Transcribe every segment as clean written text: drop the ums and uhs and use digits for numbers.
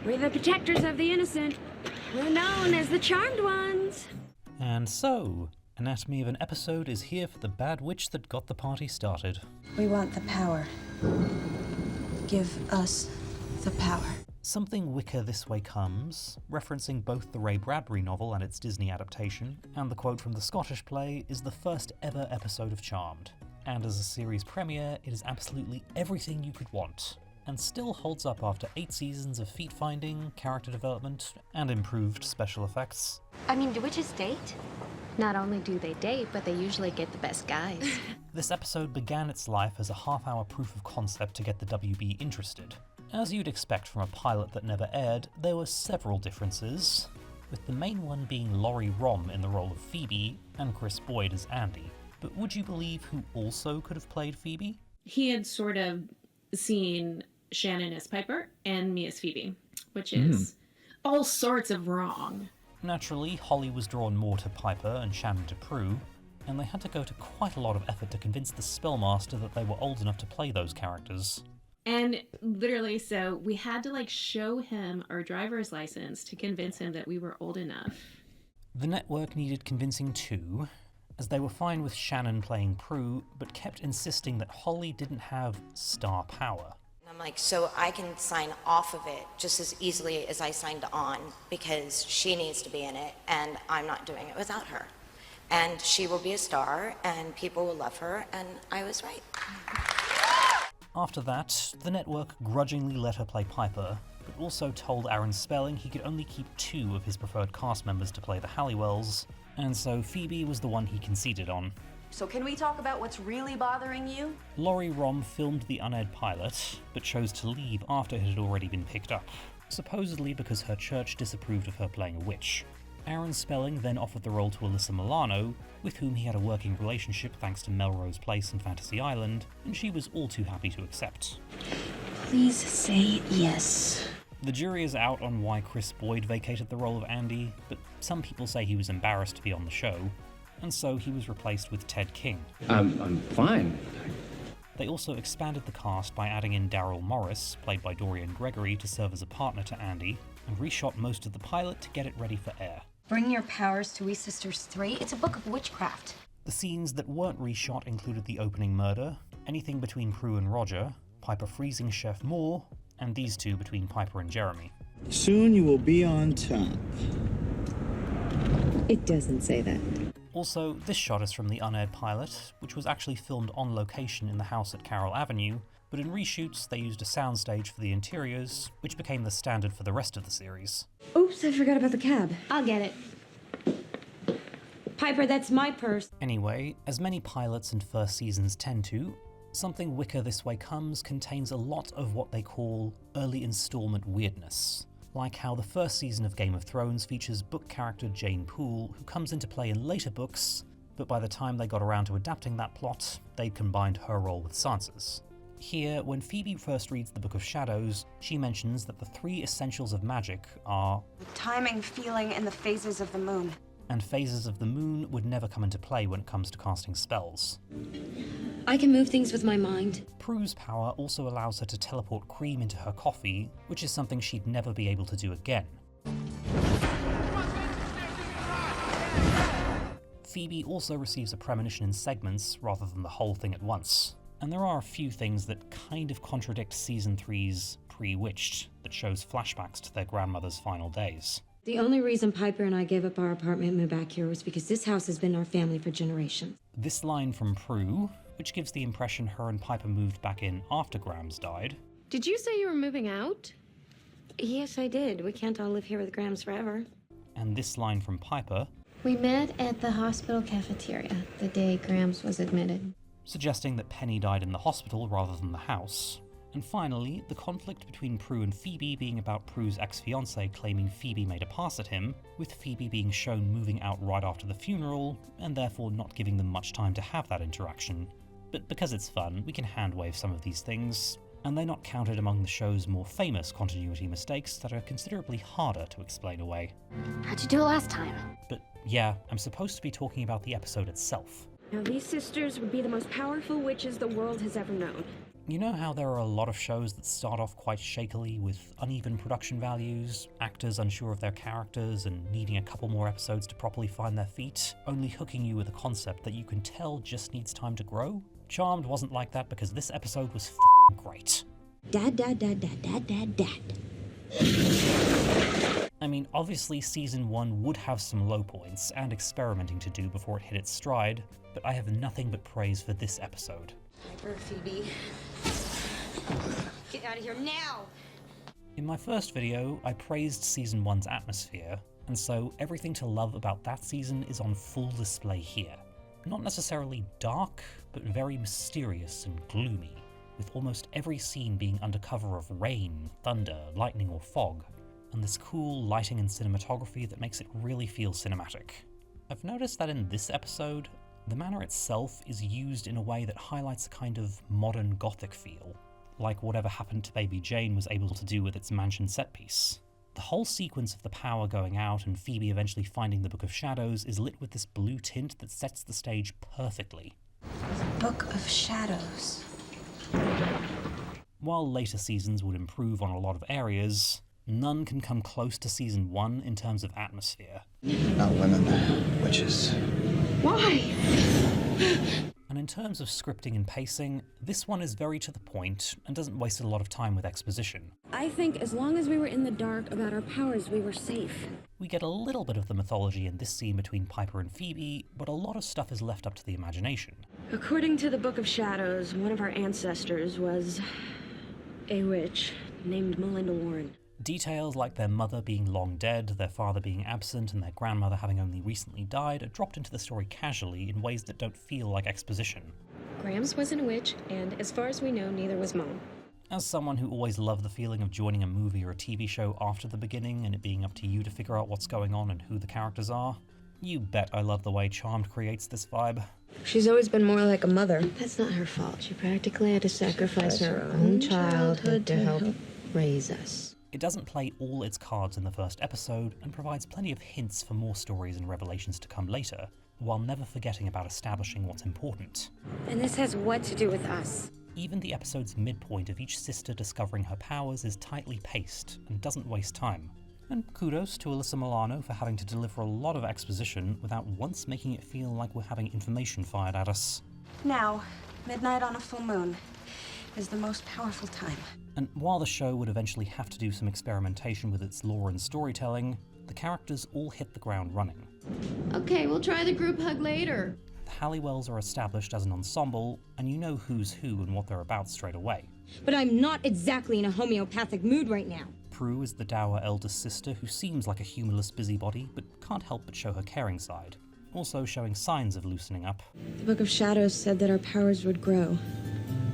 We're the protectors of the innocent. We're known as the Charmed Ones. And so, Anatomy of an Episode is here for the bad witch that got the party started. We want the power. Give us the power. Something Wicca this way comes, referencing both the Ray Bradbury novel and its Disney adaptation, and the quote from the Scottish play, is the first ever episode of Charmed. And as a series premiere, it is absolutely everything you could want, and still holds up after 8 seasons of feat-finding, character development, and improved special effects. I mean, do witches date? Not only do they date, but they usually get the best guys. This episode began its life as a half-hour proof of concept to get the WB interested. As you'd expect from a pilot that never aired, there were several differences, with the main one being Laurie Rom in the role of Phoebe and Chris Boyd as Andy. But would you believe who also could have played Phoebe? He had sort of seen Shannon as Piper and me as Phoebe, which is all sorts of wrong. Naturally, Holly was drawn more to Piper and Shannon to Prue, and they had to go to quite a lot of effort to convince the Spellmaster that they were old enough to play those characters. And literally, so we had to show him our driver's license to convince him that we were old enough. The network needed convincing too, as they were fine with Shannon playing Prue, but kept insisting that Holly didn't have star power. I'm like, so I can sign off of it just as easily as I signed on, because she needs to be in it, and I'm not doing it without her. And she will be a star, and people will love her, and I was right. After that, the network grudgingly let her play Piper, but also told Aaron Spelling he could only keep 2 of his preferred cast members to play the Halliwells, and so Phoebe was the one he conceded on. So can we talk about what's really bothering you? Laurie Rom filmed the unaired pilot, but chose to leave after it had already been picked up, supposedly because her church disapproved of her playing a witch. Aaron Spelling then offered the role to Alyssa Milano, with whom he had a working relationship thanks to Melrose Place and Fantasy Island, and she was all too happy to accept. Please say yes. The jury is out on why Chris Boyd vacated the role of Andy, but some people say he was embarrassed to be on the show, and so he was replaced with Ted King. I'm fine. They also expanded the cast by adding in Daryl Morris, played by Dorian Gregory, to serve as a partner to Andy, and reshot most of the pilot to get it ready for air. Bring Your Powers to We Sisters 3. It's a book of witchcraft. The scenes that weren't reshot included the opening murder, anything between Prue and Roger, Piper freezing Chef Moore, and these two between Piper and Jeremy. Soon you will be on top. It doesn't say that. Also, this shot is from the unaired pilot, which was actually filmed on location in the house at Carroll Avenue, but in reshoots they used a soundstage for the interiors, which became the standard for the rest of the series. Oops, I forgot about the cab. I'll get it. Piper, that's my purse. Anyway, as many pilots and first seasons tend to, Something Wicca This Way Comes contains a lot of what they call early installment weirdness. Like how the first season of Game of Thrones features book character Jane Poole, who comes into play in later books, but by the time they got around to adapting that plot, they'd combined her role with Sansa's. Here, when Phoebe first reads the Book of Shadows, she mentions that the 3 essentials of magic are The timing, feeling, and the phases of the moon. And phases of the moon would never come into play when it comes to casting spells. I can move things with my mind. Prue's power also allows her to teleport cream into her coffee, which is something she'd never be able to do again. Phoebe also receives a premonition in segments rather than the whole thing at once. And there are a few things that kind of contradict Season 3's Pre-Witched that shows flashbacks to their grandmother's final days. The only reason Piper and I gave up our apartment and moved back here was because this house has been our family for generations. This line from Prue, which gives the impression her and Piper moved back in after Grams died. Did you say you were moving out? Yes, I did. We can't all live here with Grams forever. And this line from Piper, We met at the hospital cafeteria the day Grams was admitted. suggesting that Penny died in the hospital rather than the house. And finally, the conflict between Prue and Phoebe being about Prue's ex-fiancé claiming Phoebe made a pass at him, with Phoebe being shown moving out right after the funeral, and therefore not giving them much time to have that interaction. But because it's fun, we can hand-wave some of these things, and they're not counted among the show's more famous continuity mistakes that are considerably harder to explain away. How'd you do it last time? But yeah, I'm supposed to be talking about the episode itself. Now, these sisters would be the most powerful witches the world has ever known. You know how there are a lot of shows that start off quite shakily with uneven production values, actors unsure of their characters and needing a couple more episodes to properly find their feet, only hooking you with a concept that you can tell just needs time to grow? Charmed wasn't like that because this episode was f***ing great. Dad, dad, dad, dad, dad, dad, dad. I mean, obviously season 1 would have some low points and experimenting to do before it hit its stride, but I have nothing but praise for this episode. Piper, Phoebe. Get out of here now! In my first video, I praised season 1's atmosphere, and so everything to love about that season is on full display here. Not necessarily dark, but very mysterious and gloomy, with almost every scene being under cover of rain, thunder, lightning, or fog, and this cool lighting and cinematography that makes it really feel cinematic. I've noticed that in this episode, the manor itself is used in a way that highlights a kind of modern gothic feel, like whatever happened to Baby Jane was able to do with its mansion set piece. The whole sequence of the power going out and Phoebe eventually finding the Book of Shadows is lit with this blue tint that sets the stage perfectly. Book of Shadows. While later seasons would improve on a lot of areas, none can come close to season 1 in terms of atmosphere. Not women, witches. Why? And in terms of scripting and pacing, this one is very to the point and doesn't waste a lot of time with exposition. I think as long as we were in the dark about our powers, we were safe. We get a little bit of the mythology in this scene between Piper and Phoebe, but a lot of stuff is left up to the imagination. According to the Book of Shadows, one of our ancestors was a witch named Melinda Warren. Details like their mother being long dead, their father being absent, and their grandmother having only recently died are dropped into the story casually in ways that don't feel like exposition. Grams wasn't a witch, and as far as we know, neither was Mom. As someone who always loved the feeling of joining a movie or a TV show after the beginning and it being up to you to figure out what's going on and who the characters are, you bet I love the way Charmed creates this vibe. She's always been more like a mother. That's not her fault. She practically had to sacrifice her own childhood to help raise us. It doesn't play all its cards in the first episode and provides plenty of hints for more stories and revelations to come later, while never forgetting about establishing what's important. And this has what to do with us? Even the episode's midpoint of each sister discovering her powers is tightly paced and doesn't waste time. And kudos to Alyssa Milano for having to deliver a lot of exposition without once making it feel like we're having information fired at us. Now, midnight on a full moon is the most powerful time. And while the show would eventually have to do some experimentation with its lore and storytelling, the characters all hit the ground running. Okay, we'll try the group hug later. The Halliwells are established as an ensemble, and you know who's who and what they're about straight away. But I'm not exactly in a homeopathic mood right now. Prue is the dour eldest sister who seems like a humorless busybody, but can't help but show her caring side, also showing signs of loosening up. The Book of Shadows said that our powers would grow.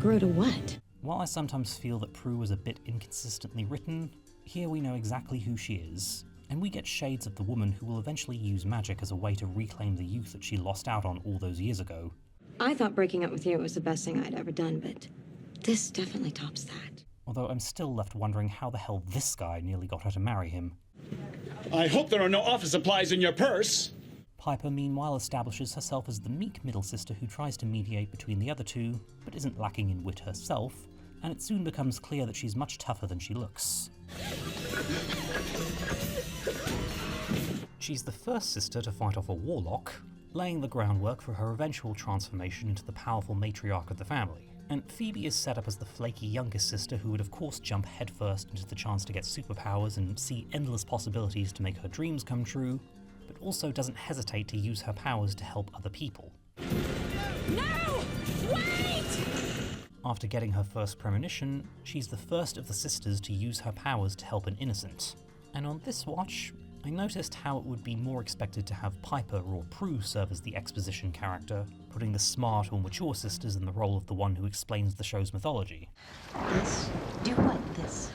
Grow to what? While I sometimes feel that Prue was a bit inconsistently written, here we know exactly who she is, and we get shades of the woman who will eventually use magic as a way to reclaim the youth that she lost out on all those years ago. I thought breaking up with you was the best thing I'd ever done, but this definitely tops that. Although I'm still left wondering how the hell this guy nearly got her to marry him. I hope there are no office supplies in your purse. Piper meanwhile establishes herself as the meek middle sister who tries to mediate between the other two, but isn't lacking in wit herself, and it soon becomes clear that she's much tougher than she looks. She's the first sister to fight off a warlock, laying the groundwork for her eventual transformation into the powerful matriarch of the family. And Phoebe is set up as the flaky youngest sister who would of course jump headfirst into the chance to get superpowers and see endless possibilities to make her dreams come true, but also doesn't hesitate to use her powers to help other people. No! Wait! After getting her first premonition, she's the first of the sisters to use her powers to help an innocent. And on this watch, I noticed how it would be more expected to have Piper or Prue serve as the exposition character, putting the smart or mature sisters in the role of the one who explains the show's mythology. This? Do what, this?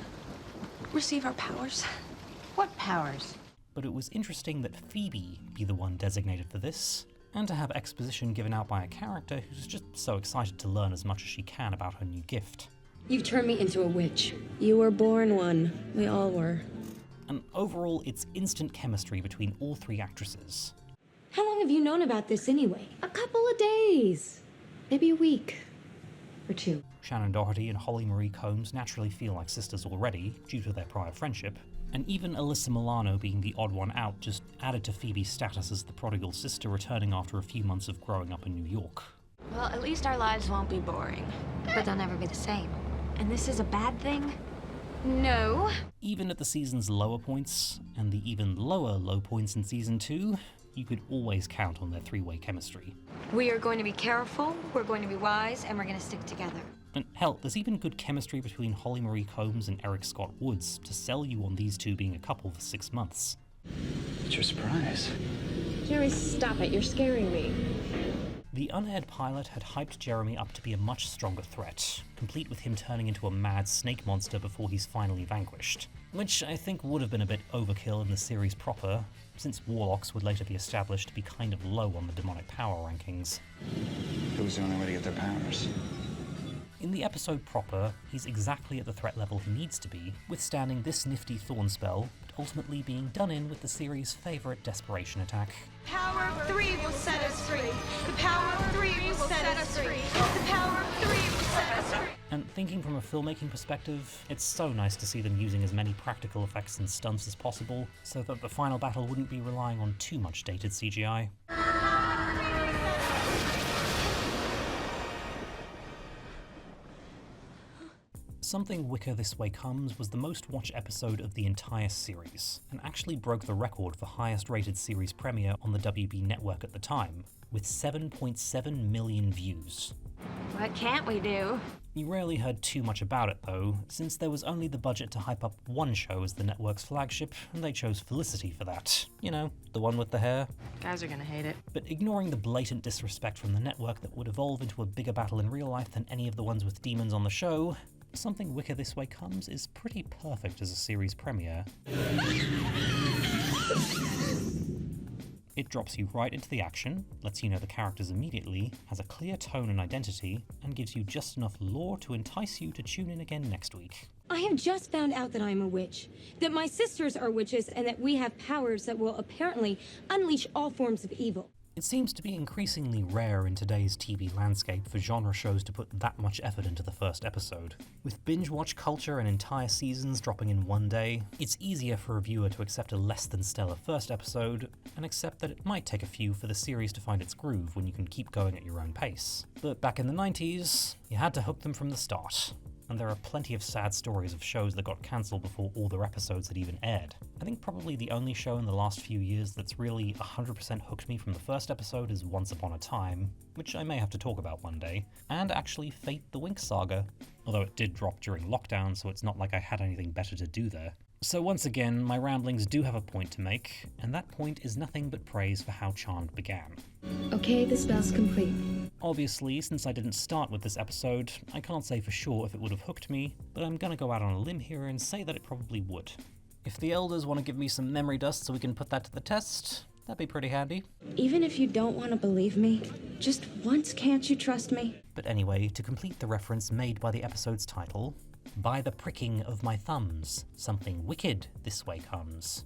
Receive our powers. What powers? But it was interesting that Phoebe be the one designated for this, and to have exposition given out by a character who's just so excited to learn as much as she can about her new gift. You've turned me into a witch. You were born one. We all were. And overall, it's instant chemistry between all three actresses. How long have you known about this anyway? A couple of days. Maybe a week. Or two. Shannon Doherty and Holly Marie Combs naturally feel like sisters already, due to their prior friendship, and even Alyssa Milano being the odd one out just added to Phoebe's status as the prodigal sister returning after a few months of growing up in New York. Well, at least our lives won't be boring. But they'll never be the same. And this is a bad thing? No. Even at the season's lower points, and the even lower low points in Season 2, you could always count on their three-way chemistry. We are going to be careful, we're going to be wise, and we're going to stick together. And hell, there's even good chemistry between Holly Marie Combs and Eric Scott Woods to sell you on these two being a couple for 6 months. What's your surprise? Jeremy, stop it. You're scaring me. The unaired pilot had hyped Jeremy up to be a much stronger threat, complete with him turning into a mad snake monster before he's finally vanquished, which I think would have been a bit overkill in the series proper, since warlocks would later be established to be kind of low on the demonic power rankings. It was the only way to get their powers. In the episode proper, he's exactly at the threat level he needs to be, withstanding this nifty thorn spell, but ultimately being done in with the series' favourite desperation attack. Power of 3 will set us free. The power of 3 will set us free. The power of 3 will set us free. And thinking from a filmmaking perspective, it's so nice to see them using as many practical effects and stunts as possible, so that the final battle wouldn't be relying on too much dated CGI. Something Wicca This Way Comes was the most watched episode of the entire series, and actually broke the record for highest rated series premiere on the WB network at the time, with 7.7 million views. What can't we do? You rarely heard too much about it though, since there was only the budget to hype up one show as the network's flagship, and they chose Felicity for that. You know, the one with the hair. Guys are gonna hate it. But ignoring the blatant disrespect from the network that would evolve into a bigger battle in real life than any of the ones with demons on the show, Something Wicca This Way Comes is pretty perfect as a series premiere. It drops you right into the action, lets you know the characters immediately, has a clear tone and identity, and gives you just enough lore to entice you to tune in again next week. I have just found out that I'm a witch, that my sisters are witches, and that we have powers that will apparently unleash all forms of evil. It seems to be increasingly rare in today's TV landscape for genre shows to put that much effort into the first episode. With binge-watch culture and entire seasons dropping in one day, it's easier for a viewer to accept a less than stellar first episode, and accept that it might take a few for the series to find its groove when you can keep going at your own pace. But back in the 90s, you had to hook them from the start. And there are plenty of sad stories of shows that got cancelled before all their episodes had even aired. I think probably the only show in the last few years that's really 100% hooked me from the first episode is Once Upon a Time, which I may have to talk about one day, and actually Fate the Winx Saga, although it did drop during lockdown, so it's not like I had anything better to do there. So once again, my ramblings do have a point to make, and that point is nothing but praise for how Charmed began. Okay, the spell's complete. Obviously, since I didn't start with this episode, I can't say for sure if it would have hooked me, but I'm gonna go out on a limb here and say that it probably would. If the elders want to give me some memory dust so we can put that to the test, that'd be pretty handy. Even if you don't want to believe me, just once can't you trust me? But anyway, to complete the reference made by the episode's title, by the pricking of my thumbs, something wicked this way comes.